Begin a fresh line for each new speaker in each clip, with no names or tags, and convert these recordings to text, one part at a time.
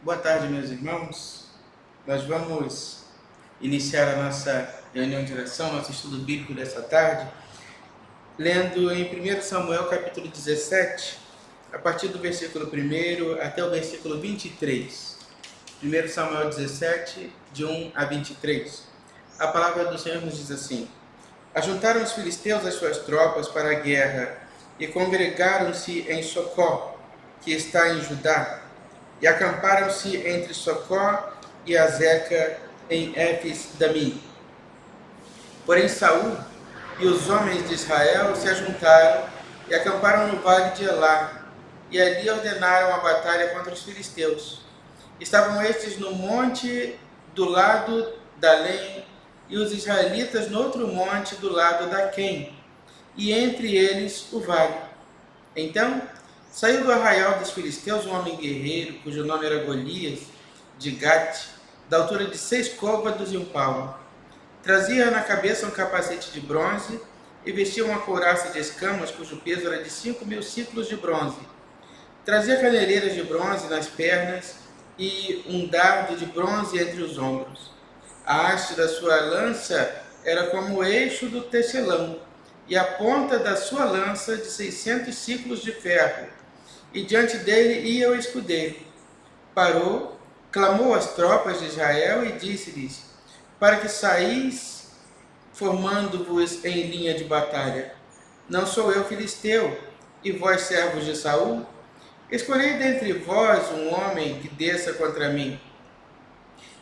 Boa tarde, meus irmãos. Nós vamos iniciar a nossa reunião de oração, nosso estudo bíblico dessa tarde, lendo em 1 Samuel capítulo 17, a partir do versículo 1 até o versículo 23. 1 Samuel 17, de 1 a 23. A palavra do Senhor nos diz assim: Ajuntaram os filisteus as suas tropas para a guerra e congregaram-se em Socó, que está em Judá, e acamparam-se entre Socó e Azeca em Éfes-Damim. Porém Saul e os homens de Israel se ajuntaram e acamparam no vale de Elá, e ali ordenaram a batalha contra os filisteus. Estavam estes no monte do lado da Lém, e os israelitas no outro monte do lado da Quém, e entre eles o vale. Então saiu do arraial dos filisteus um homem guerreiro, cujo nome era Golias, de Gate, da altura de 6 côvados e 1 palmo. Trazia na cabeça um capacete de bronze e vestia uma couraça de escamas, cujo peso era de 5.000 ciclos de bronze. Trazia caneleiras de bronze nas pernas e um dardo de bronze entre os ombros. A haste da sua lança era como o eixo do tecelão, e a ponta da sua lança de 600 ciclos de ferro. E diante dele ia o escudeiro. Parou, clamou às tropas de Israel e disse-lhes: Para que saís formando-vos em linha de batalha? Não sou eu filisteu, e vós servos de Saul? Escolhei dentre vós um homem que desça contra mim.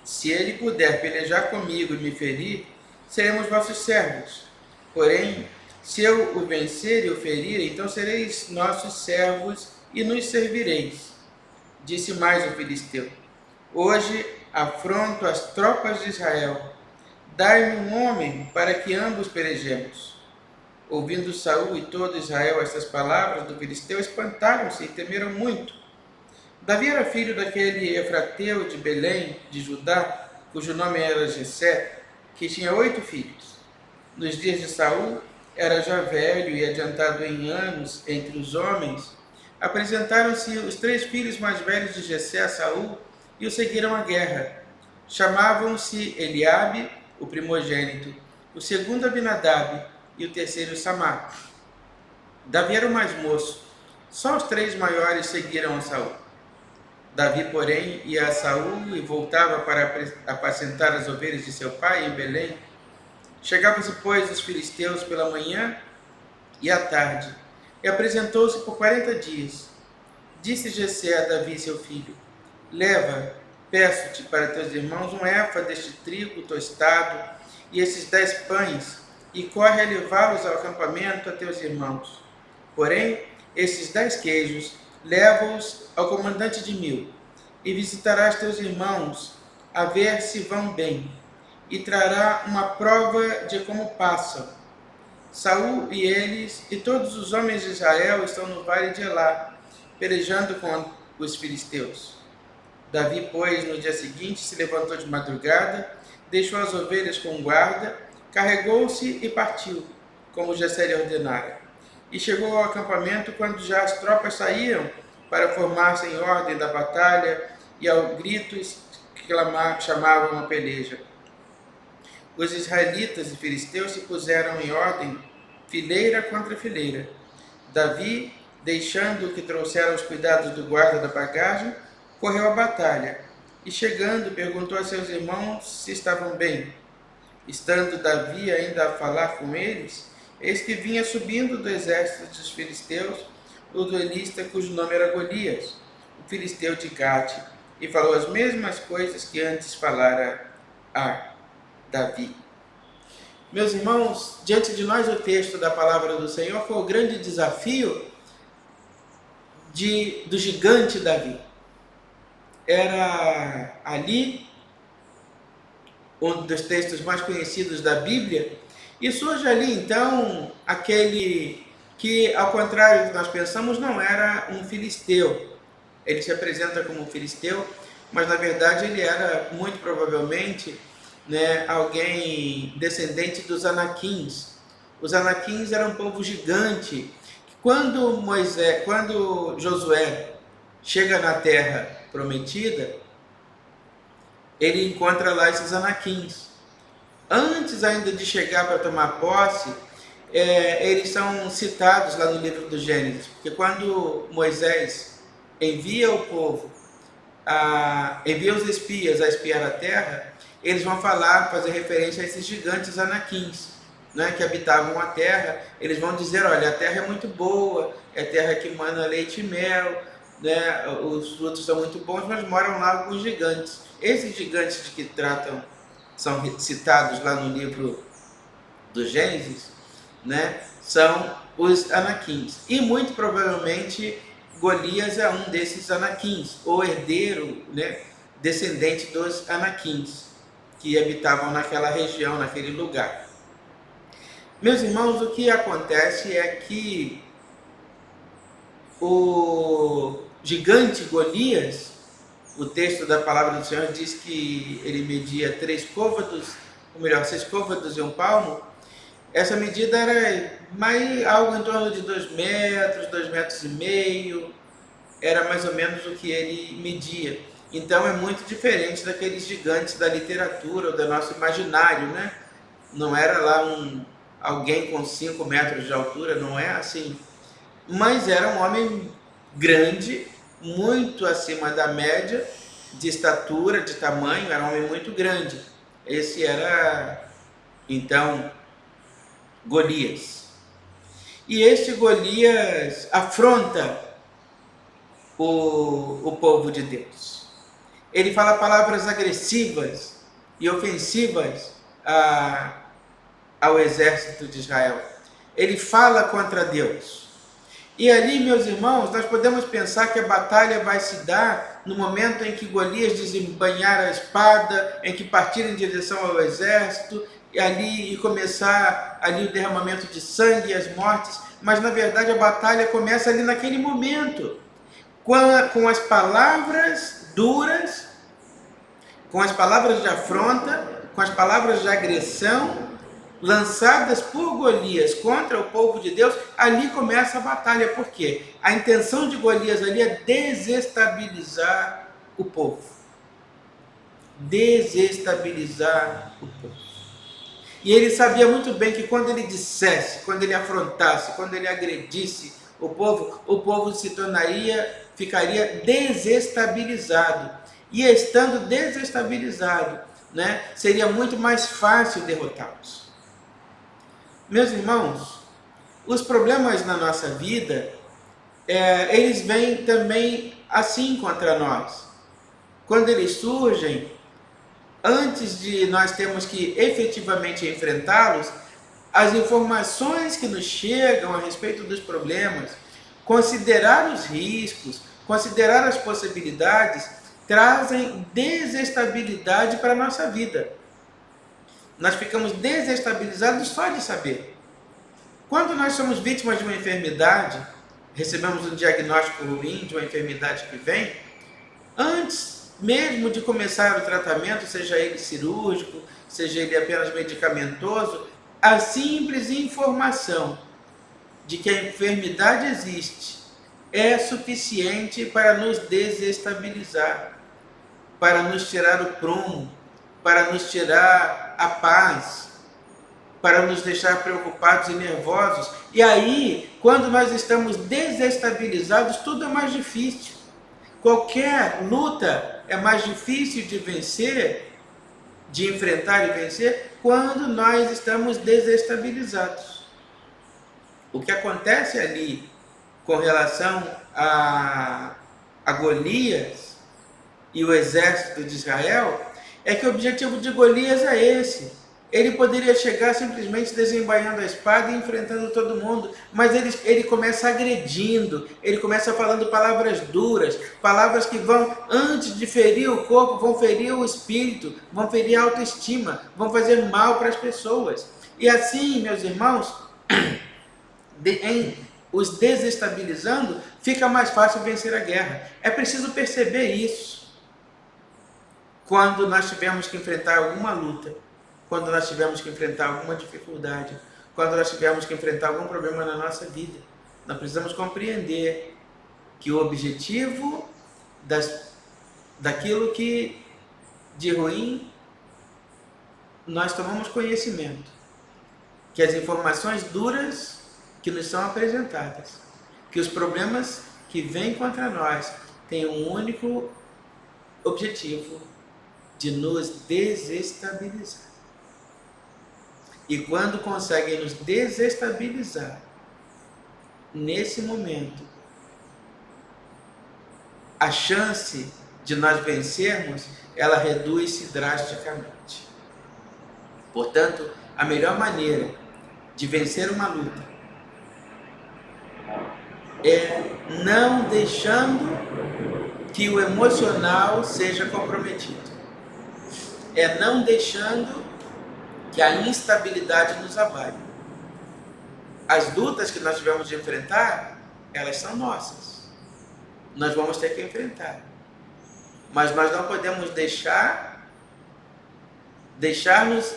Se ele puder pelejar comigo e me ferir, seremos vossos servos. Porém, se eu o vencer e o ferir, então sereis nossos servos e nos servireis. Disse mais o filisteu: Hoje afronto as tropas de Israel. Dai-me um homem para que ambos pelejemos. Ouvindo Saul e todo Israel estas palavras do filisteu, espantaram-se e temeram muito. Davi era filho daquele efrateu de Belém, de Judá, cujo nome era Jessé, que tinha 8 filhos. Nos dias de Saul, era já velho e adiantado em anos entre os homens. Apresentaram-se os 3 filhos mais velhos de Jessé a Saul e o seguiram à guerra. Chamavam-se Eliabe, o primogênito, o segundo Abinadab e o terceiro Samá. Davi era o mais moço. Só os 3 maiores seguiram a Saul. Davi, porém, ia a Saul e voltava para apacentar as ovelhas de seu pai em Belém. Chegavam-se, pois, os filisteus pela manhã e à tarde, e apresentou-se por 40 dias. Disse Jessé a Davi, seu filho: Leva, peço-te, para teus irmãos um éfa deste trigo tostado e esses 10 pães, e corre a levá-los ao acampamento a teus irmãos. Porém, esses 10 queijos, leva-os ao comandante de 1000, e visitarás teus irmãos, a ver se vão bem, e trará uma prova de como passam. Saul e eles e todos os homens de Israel estão no vale de Elá, pelejando com os filisteus. Davi, pois, no dia seguinte se levantou de madrugada, deixou as ovelhas com guarda, carregou-se e partiu, como Jessé lhe ordenara. E chegou ao acampamento quando já as tropas saíam para formar-se em ordem da batalha e ao gritos que chamavam a peleja. Os israelitas e filisteus se puseram em ordem, fileira contra fileira. Davi, deixando que trouxeram os cuidados do guarda da bagagem, correu à batalha, e chegando, perguntou a seus irmãos se estavam bem. Estando Davi ainda a falar com eles, eis que vinha subindo do exército dos filisteus o duelista cujo nome era Golias, o filisteu de Gate, e falou as mesmas coisas que antes falara a Davi. Meus irmãos, diante de nós o texto da palavra do Senhor foi o grande desafio do gigante Davi. Era ali um dos textos mais conhecidos da Bíblia, e surge ali então aquele que, ao contrário do que nós pensamos, não era um filisteu. Ele se apresenta como um filisteu, mas na verdade ele era muito provavelmente alguém descendente dos Anaquins. Os Anaquins eram um povo gigante. Quando Josué chega na terra prometida, ele encontra lá esses anaquins. Antes ainda de chegar para tomar posse, eles são citados lá no livro do Gênesis, porque quando Moisés envia o povo, envia os espias a espiar a terra, eles vão fazer referência a esses gigantes anaquins, né, que habitavam a terra. Eles vão dizer, olha, a terra é muito boa, é terra que mana leite e mel, né, os frutos são muito bons, mas moram lá alguns gigantes. Esses gigantes de que tratam, são citados lá no livro do Gênesis, né, são os anaquins. E muito provavelmente Golias é um desses anaquins, ou herdeiro, né, descendente dos anaquins, que habitavam naquela região, naquele lugar. Meus irmãos, o que acontece é que o gigante Golias, o texto da palavra do Senhor diz que ele media 6 côvados e 1 palmo. Essa medida era algo em torno de 2 metros, 2 metros e meio, era mais ou menos o que ele media. Então é muito diferente daqueles gigantes da literatura ou do nosso imaginário, né? Não era lá alguém com 5 metros de altura, não é assim. Mas era um homem grande, muito acima da média, de estatura, de tamanho, era um homem muito grande. Esse era, então, Golias. E este Golias afronta o povo de Deus. Ele fala palavras agressivas e ofensivas ao exército de Israel. Ele fala contra Deus. E ali, meus irmãos, nós podemos pensar que a batalha vai se dar no momento em que Golias desembanhar a espada, em que partir em direção ao exército, e começar ali o derramamento de sangue e as mortes. Mas, na verdade, a batalha começa ali naquele momento, com as palavras duras, com as palavras de afronta, com as palavras de agressão, lançadas por Golias contra o povo de Deus. Ali começa a batalha. Por quê? A intenção de Golias ali é desestabilizar o povo. Desestabilizar o povo. E ele sabia muito bem que quando ele dissesse, quando ele afrontasse, quando ele agredisse o povo ficaria desestabilizado. E estando desestabilizado, né, seria muito mais fácil derrotá-los. Meus irmãos, os problemas na nossa vida, eles vêm também assim contra nós. Quando eles surgem, antes de nós termos que efetivamente enfrentá-los, as informações que nos chegam a respeito dos problemas, considerar os riscos, considerar as possibilidades, trazem desestabilidade para a nossa vida. Nós ficamos desestabilizados só de saber. Quando nós somos vítimas de uma enfermidade, recebemos um diagnóstico ruim de uma enfermidade que vem, antes mesmo de começar o tratamento, seja ele cirúrgico, seja ele apenas medicamentoso, a simples informação de que a enfermidade existe é suficiente para nos desestabilizar, para nos tirar o prumo, para nos tirar a paz, para nos deixar preocupados e nervosos. E aí, quando nós estamos desestabilizados, tudo é mais difícil. Qualquer luta é mais difícil de vencer, de enfrentar e vencer, quando nós estamos desestabilizados. O que acontece ali com relação a Golias e o exército de Israel é que o objetivo de Golias é esse. Ele poderia chegar simplesmente desembainhando a espada e enfrentando todo mundo, mas ele começa agredindo, ele começa falando palavras duras, palavras que vão, antes de ferir o corpo, vão ferir o espírito, vão ferir a autoestima, vão fazer mal para as pessoas. E assim, meus irmãos, os desestabilizando, fica mais fácil vencer a guerra. É preciso perceber isso quando nós tivermos que enfrentar alguma luta, quando nós tivermos que enfrentar alguma dificuldade, quando nós tivermos que enfrentar algum problema na nossa vida. Nós precisamos compreender que o objetivo daquilo que de ruim, nós tomamos conhecimento que as informações duras que nos são apresentadas, que os problemas que vêm contra nós têm um único objetivo: de nos desestabilizar. E quando conseguem nos desestabilizar, nesse momento, a chance de nós vencermos, ela reduz-se drasticamente. Portanto, a melhor maneira de vencer uma luta é não deixando que o emocional seja comprometido. É não deixando que a instabilidade nos abale. As lutas que nós tivemos de enfrentar, elas são nossas. Nós vamos ter que enfrentar. Mas nós não podemos deixar-nos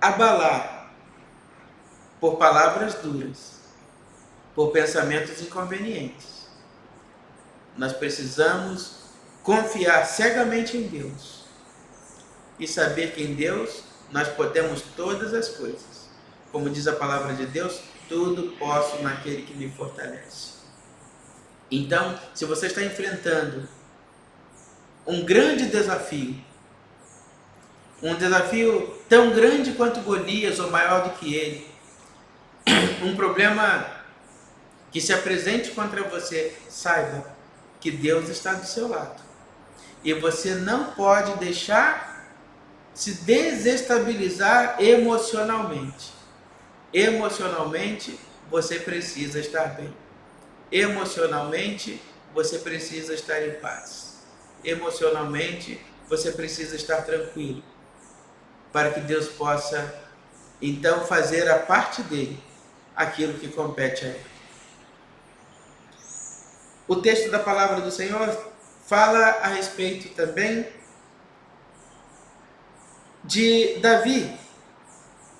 abalar por palavras duras, por pensamentos inconvenientes. Nós precisamos confiar cegamente em Deus e saber que em Deus nós podemos todas as coisas. Como diz a palavra de Deus, tudo posso naquele que me fortalece. Então, se você está enfrentando um grande desafio, um desafio tão grande quanto Golias ou maior do que ele, um problema que se apresente contra você, saiba que Deus está do seu lado. E você não pode deixar se desestabilizar emocionalmente. Emocionalmente, você precisa estar bem. Emocionalmente, você precisa estar em paz. Emocionalmente, você precisa estar tranquilo, para que Deus possa, então, fazer a parte dele, aquilo que compete a ele. O texto da palavra do Senhor fala a respeito também de Davi,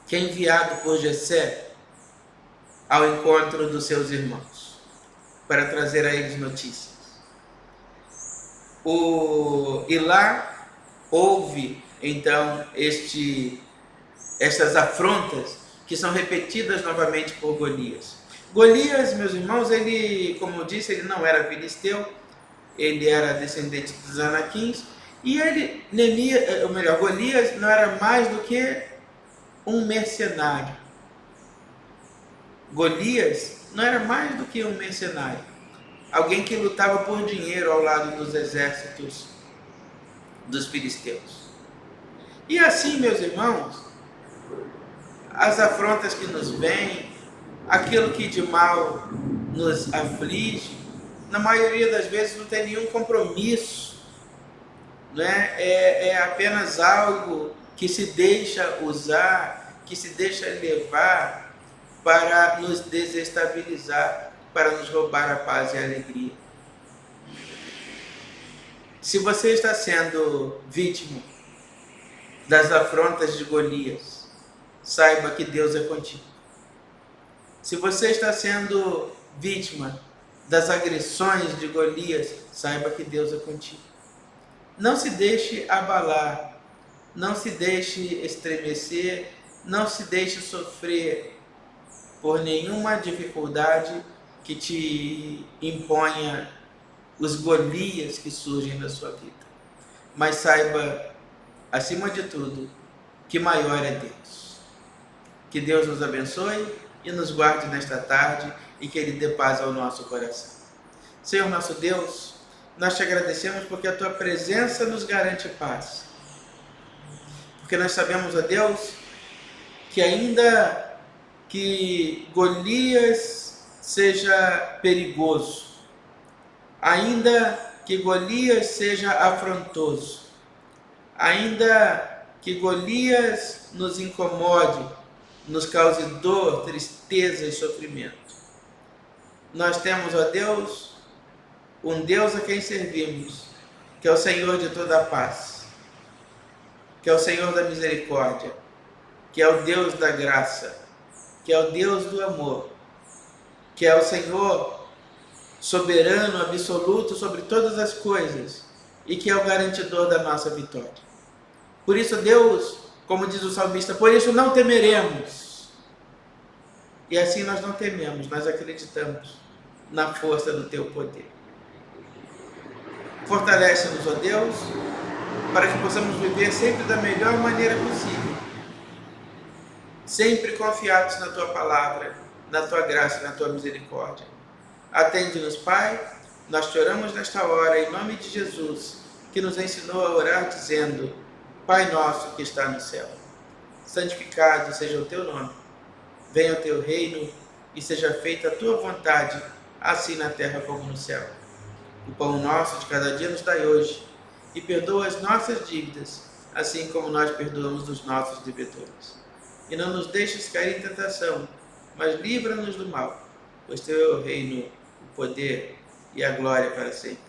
que é enviado por Jessé ao encontro dos seus irmãos, para trazer a eles notícias. E lá houve, então, essas afrontas que são repetidas novamente por Golias. Golias, meus irmãos, ele, como eu disse, ele não era filisteu, ele era descendente dos anaquins, e Golias não era mais do que um mercenário. Golias não era mais do que um mercenário, alguém que lutava por dinheiro ao lado dos exércitos dos filisteus. E assim, meus irmãos, as afrontas que nos vêm, aquilo que de mal nos aflige, na maioria das vezes não tem nenhum compromisso, né? É apenas algo que se deixa usar, que se deixa levar para nos desestabilizar, para nos roubar a paz e a alegria. Se você está sendo vítima das afrontas de Golias, saiba que Deus é contigo. Se você está sendo vítima das agressões de Golias, saiba que Deus é contigo. Não se deixe abalar, não se deixe estremecer, não se deixe sofrer por nenhuma dificuldade que te imponha os Golias que surgem na sua vida. Mas saiba, acima de tudo, que maior é Deus. Que Deus nos abençoe e nos guarde nesta tarde e que Ele dê paz ao nosso coração. Senhor nosso Deus, nós te agradecemos porque a Tua presença nos garante paz. Porque nós sabemos, ó Deus, que ainda que Golias seja perigoso, ainda que Golias seja afrontoso, ainda que Golias nos incomode, nos cause dor, tristeza e sofrimento, nós temos, ó Deus, um Deus a quem servimos, que é o Senhor de toda a paz, que é o Senhor da misericórdia, que é o Deus da graça, que é o Deus do amor, que é o Senhor soberano, absoluto sobre todas as coisas e que é o garantidor da nossa vitória. Por isso, Deus, como diz o salmista, por isso não temeremos. E assim nós não tememos, nós acreditamos na força do teu poder. Fortalece-nos, ó Deus, para que possamos viver sempre da melhor maneira possível, sempre confiados na tua palavra, na tua graça, na tua misericórdia. Atende-nos, Pai, nós te oramos nesta hora, em nome de Jesus, que nos ensinou a orar dizendo: Pai nosso que está no céu, santificado seja o teu nome, venha o teu reino e seja feita a tua vontade, assim na terra como no céu. O pão nosso de cada dia nos dai hoje, e perdoa as nossas dívidas, assim como nós perdoamos os nossos devedores. E não nos deixes cair em tentação, mas livra-nos do mal, pois teu é o reino, o poder e a glória para sempre.